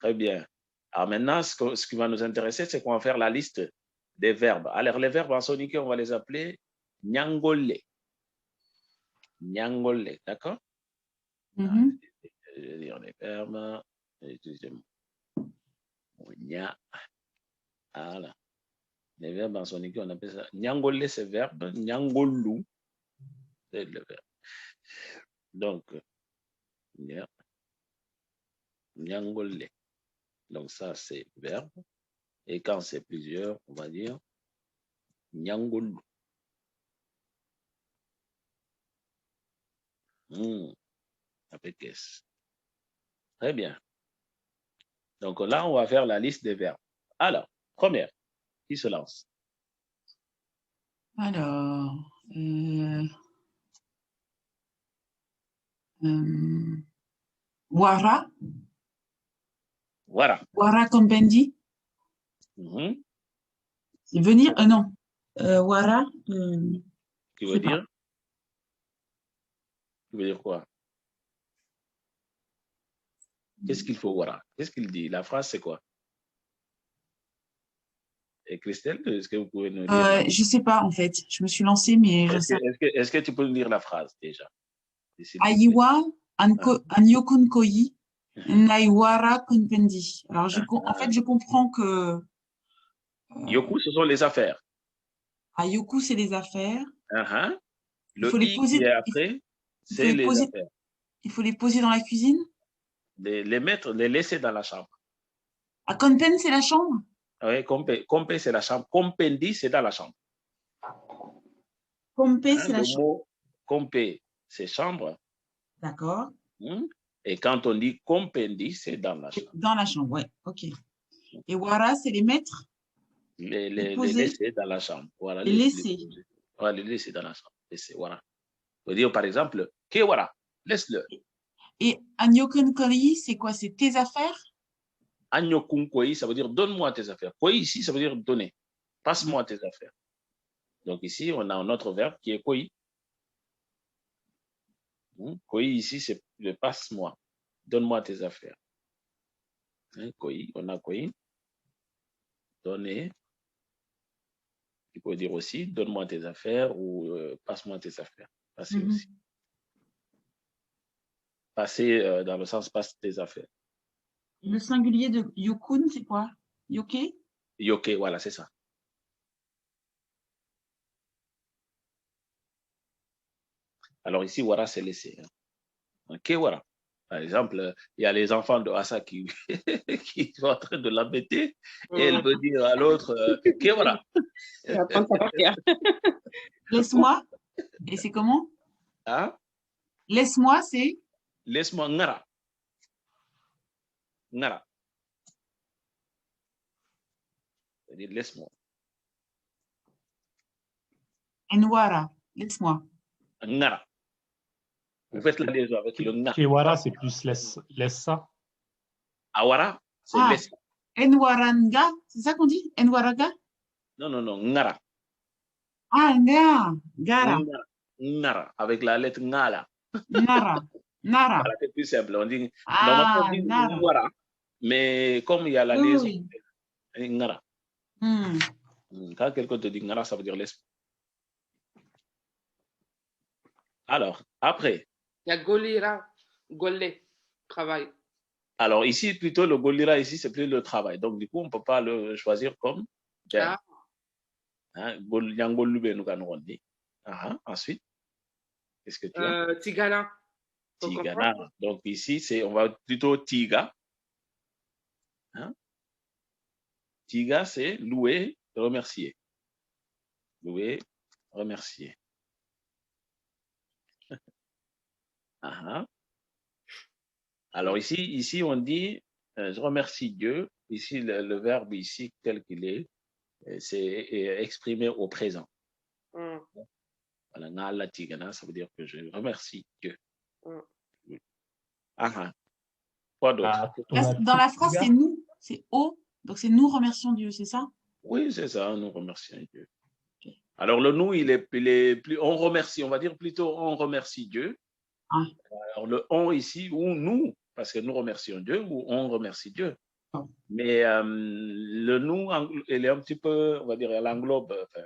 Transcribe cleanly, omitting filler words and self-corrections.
Très bien. Alors maintenant, ce qui va nous intéresser, c'est qu'on va faire la liste des verbes. Alors, les verbes en sonique, on va les appeler nyangole. Nyangole, d'accord? Je vais dire les verbes. Voilà. Les verbes en sonique, on appelle ça. Nyangole, c'est verbe. Nyangolu, c'est le verbe. Donc, nyangole. Donc, ça, c'est verbe. Et quand c'est plusieurs, on va dire nyangolu. Avec S. Très bien. Donc là, on va faire la liste des verbes. Alors, première, qui se lance? Alors, Wara. Voilà. Wara Kompendi. C'est venir, non. Wara. Qui veut dire? Qui veut dire quoi? Qu'est-ce qu'il faut voir? Qu'est-ce qu'il dit? La phrase, c'est quoi? Et Christelle, est-ce que vous pouvez nous lire? Je sais pas, en fait. Je me suis lancée, mais je sais. Est-ce que tu peux nous lire la phrase déjà? Aiwa Anyokon Koyi Naiwara Kompendi. Alors, en fait, je comprends que. Yoku, ce sont les affaires. Ayoku, c'est les affaires. Le i qui est après, c'est les affaires. Il faut les poser dans la cuisine? Les mettre, les laisser dans la chambre. À Kompen, c'est la chambre? Oui, Kompe, c'est la chambre. Kompendi, c'est dans la chambre. Kompe, c'est la chambre. Le mot Kompe, c'est chambre. D'accord. Et quand on dit Kompendi, c'est dans la chambre. Dans la chambre, ouais, ok. Et Wara, c'est les mettre? Les laisser dans la chambre. Voilà, les laisser. Voilà, les laisser dans la chambre. Laisser, voilà. On peut dire par exemple, Kewara, laisse-le. Et Anyokun Kori, c'est quoi? C'est tes affaires? Anyokun Koi, ça veut dire donne-moi tes affaires. Koi ici, ça veut dire donner. Passe-moi tes affaires. Donc ici, on a un autre verbe qui est Koi. Koi ici, c'est le passe-moi. Donne-moi tes affaires. Koi, on a Koi. Donner. Tu peux dire aussi, donne-moi tes affaires ou passe-moi tes affaires. Passer aussi. Passer dans le sens passe tes affaires. Le singulier de Yokun, c'est quoi? Yoke? Yoke, voilà, c'est ça. Alors ici, Wara, c'est laissé. Ok, voilà. Par exemple, il y a les enfants de Assa qui, qui sont en train de l'embêter et elle veut dire à l'autre, ok, voilà. Laisse-moi. Et c'est comment? Laisse-moi, c'est? Laisse-moi, ngara. Ngara. C'est-à-dire, laisse-moi. Enwara, laisse-moi. Ngara. Vous faites la liaison avec le ngara. Kewara, c'est plus laisse ça. Awara, c'est laisse. Enwaranga, c'est ça qu'on dit? Enwaraga? Non, ngara. Ngara. Gara. Ngara, avec la lettre ngala. Nara. Nara. Voilà, c'est plus simple. On dit, normalement, on dit ngara, mais comme il y a la liaison, ngara. Quand quelqu'un te dit ngara, ça veut dire laisse. Alors, après. Il y a golira, golé, travail. Alors, ici, plutôt, le golira, ici, c'est plus le travail. Donc, du coup, on ne peut pas le choisir comme verbe. Ensuite, qu'est-ce que tu as? Tigana. Tigana. Donc, ici, on va plutôt tiga. Tiga, c'est louer, remercier. Louer, remercier. Alors ici, on dit, je remercie Dieu. Ici, le verbe ici, tel qu'il est, c'est exprimé au présent. Voilà, ngala tigana, ça veut dire que je remercie Dieu. Quoi d'autre? Dans la phrase, c'est nous, c'est au, donc c'est nous remercions Dieu, c'est ça? Oui, c'est ça, nous remercions Dieu. Alors le nous, il est plus, on remercie, on va dire plutôt on remercie Dieu. Alors le on ici, ou nous, parce que nous remercions Dieu, ou on remercie Dieu. Oh. Mais le nous, il est un petit peu, on va dire, elle englobe, enfin,